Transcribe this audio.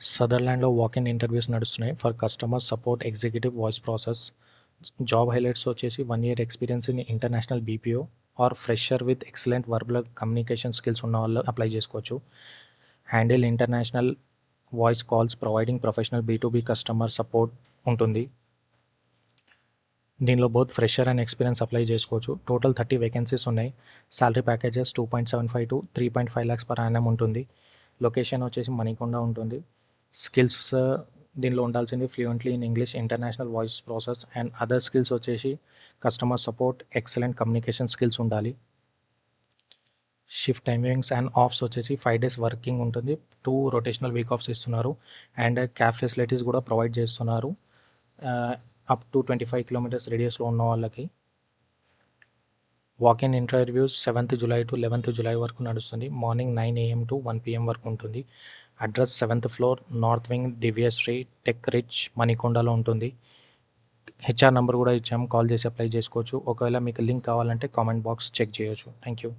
సదర్లాండ్లో walk in interviews నడుస్తున్నాయి for customer support executive voice process. Job highlights వచ్చేసి 1 year experience in international BPO or fresher with excellent verbal communication skills ఉన్న వాళ్ళు apply చేసుకోవచ్చు. Handle international voice calls providing professional B2B customer support ఉంటుంది. దీనిలో both fresher and experience apply చేసుకోవచ్చు. Total 30 vacancies ఉన్నాయి. Salary packages 2.75 to 3.5 lakhs per annum ఉంటుంది. Location వచ్చేసి మణికొండ ఉంటుంది. స్కిల్స్ దీనిలో ఉండాల్సింది fluently in English, international voice process and other skills వచ్చేసి customer support, excellent communication skills ఉండాలి. షిఫ్ట్ టైమింగ్స్ అండ్ ఆఫ్స్ వచ్చేసి 5 days వర్కింగ్ ఉంటుంది. 2 రొటేషనల్ వీక్ ఆఫ్స్ ఇస్తున్నారు అండ్ క్యాబ్ ఫెసిలిటీస్ కూడా ప్రొవైడ్ చేస్తున్నారు అప్ టు 25 kilometers రేడియస్లో ఉన్న వాళ్ళకి. Walk in interviews 7th July to 11th July వరకు నడుస్తుంది. మార్నింగ్ 9 AM to 1 PM వరకు ఉంటుంది. Address 7th floor north wing Divya street tech rich మణికొండలో ఉంటుంది. HR నెంబర్ కూడా ఇచ్చాము, కాల్ చేసి అప్లై చేసుకోవచ్చు. ఒకవేళ మీకు లింక్ కావాలంటే కామెంట్ బాక్స్ చెక్ చేయొచ్చు. Thank you.